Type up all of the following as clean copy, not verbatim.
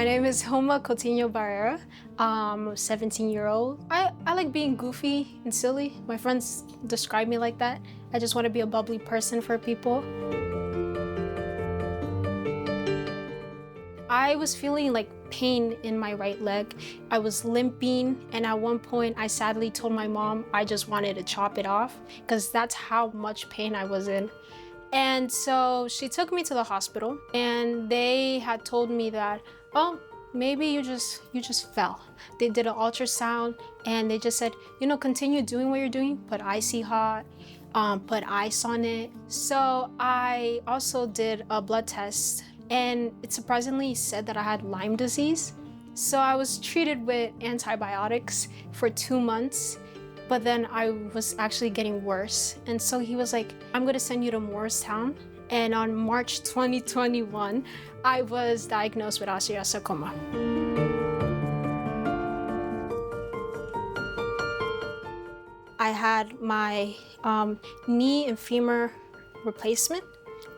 My name is Hilma Barrera. I'm a 17-year-old. I like being goofy and silly. My friends describe me like that. I just want to be a bubbly person for people. I was feeling like pain in my right leg. I was limping, and at one point I sadly told my mom I just wanted to chop it off because that's how much pain I was in. And so she took me to the hospital, and they had told me that, oh, maybe you just fell. They did an ultrasound, and they just said, continue doing what you're doing, put icy hot, put ice on it. So I also did a blood test, and it surprisingly said that I had Lyme disease. So I was treated with antibiotics for 2 months. But then I was actually getting worse. And so he was like, I'm gonna send you to Morristown. And on March 2021, I was diagnosed with osteosarcoma. I had my knee and femur replacement,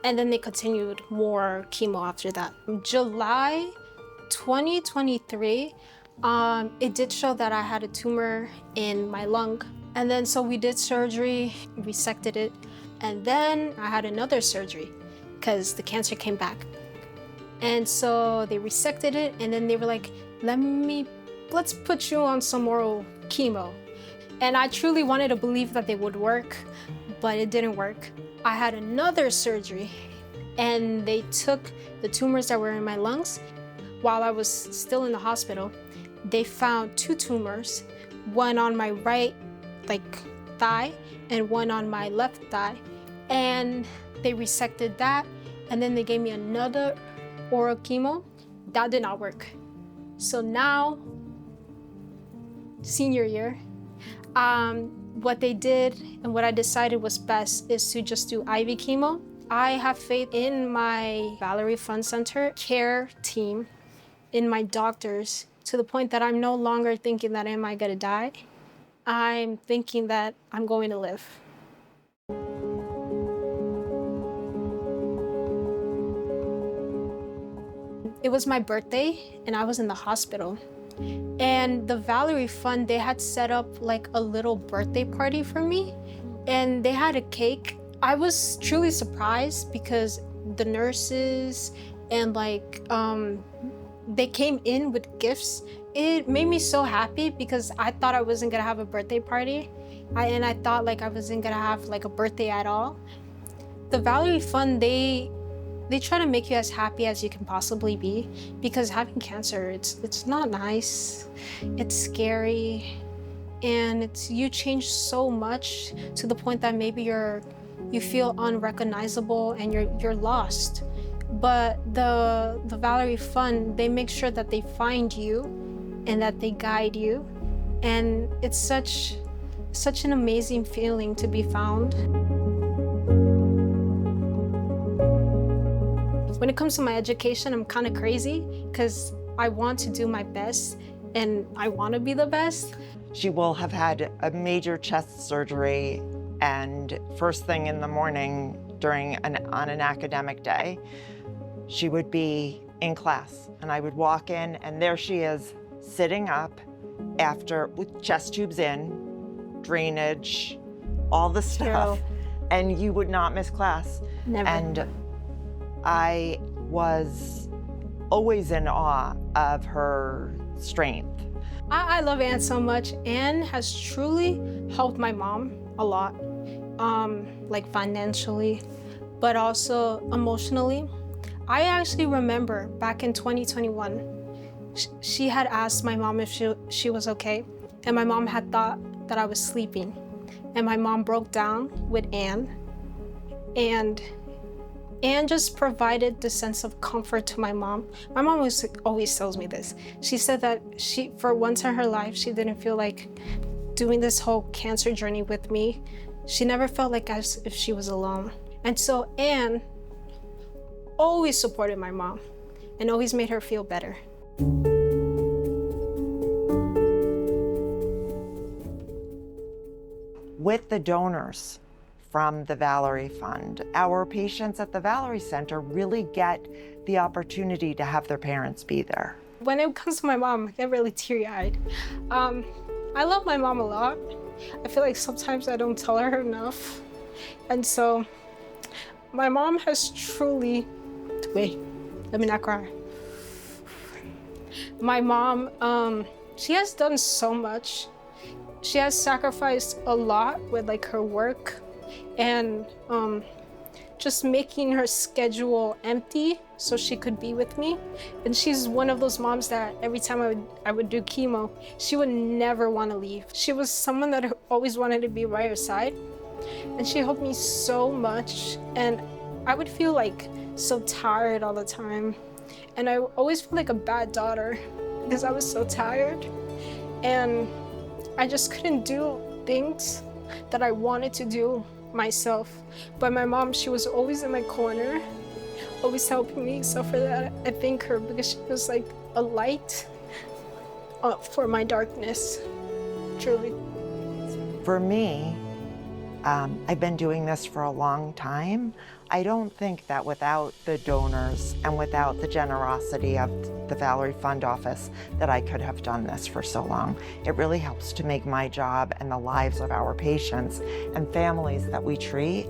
and then they continued more chemo after that. July 2023, it did show that I had a tumor in my lung. And then so we did surgery, resected it, and then I had another surgery because the cancer came back. And so they resected it, and then they were like, let's put you on some more chemo. And I truly wanted to believe that they would work, but it didn't work. I had another surgery, and they took the tumors that were in my lungs. While I was still in the hospital, they found 2 tumors, one on my right thigh and one on my left thigh. And they resected that, and then they gave me another oral chemo. That did not work. So now, senior year, what they did and what I decided was best is to just do IV chemo. I have faith in my Valerie Fund Center care team, in my doctors, to the point that I'm no longer thinking that am I gonna die? I'm thinking that I'm going to live. It was my birthday, and I was in the hospital. And the Valerie Fund, they had set up like a little birthday party for me, and they had a cake. I was truly surprised because the nurses and they came in with gifts. It made me so happy because I thought I wasn't gonna have a birthday party. I thought I wasn't gonna have a birthday at all. The Valerie Fund, they try to make you as happy as you can possibly be, because having cancer, it's not nice, it's scary, and you change so much to the point that maybe you feel unrecognizable and you're lost. But the Valerie Fund, they make sure that they find you and that they guide you. And it's such an amazing feeling to be found. When it comes to my education, I'm kind of crazy because I want to do my best and I want to be the best. She will have had a major chest surgery, and first thing in the morning on an academic day, she would be in class, and I would walk in, and there she is, sitting up with chest tubes in, drainage, all the stuff, and you would not miss class. Never. And I was always in awe of her strength. I love Anne so much. Anne has truly helped my mom a lot, financially, but also emotionally. I actually remember back in 2021, she had asked my mom if she was okay, and my mom had thought that I was sleeping. And my mom broke down with Anne, and Anne just provided the sense of comfort to my mom. My mom always tells me this. She said that for once in her life, she didn't feel like doing this whole cancer journey with me. She never felt like as if she was alone. And so Anne always supported my mom and always made her feel better. With the donors from the Valerie Fund, our patients at the Valerie Center really get the opportunity to have their parents be there. When it comes to my mom, I get really teary-eyed. I love my mom a lot. I feel like sometimes I don't tell her enough. And so my mom has truly, wait, let me not cry. My mom, she has done so much. She has sacrificed a lot with like her work and just making her schedule empty so she could be with me. And she's one of those moms that every time I would do chemo, she would never want to leave. She was someone that always wanted to be by her side. And she helped me so much. And I would feel like so tired all the time. And I always felt like a bad daughter because I was so tired. And I just couldn't do things that I wanted to do myself. But my mom, she was always in my corner, always helping me. So for that, I thank her because she was like a light for my darkness, truly. For me, I've been doing this for a long time. I don't think that without the donors and without the generosity of the Valerie Fund office that I could have done this for so long. It really helps to make my job and the lives of our patients and families that we treat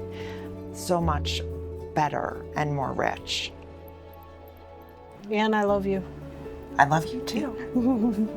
so much better and more rich. And I love you. I love you too.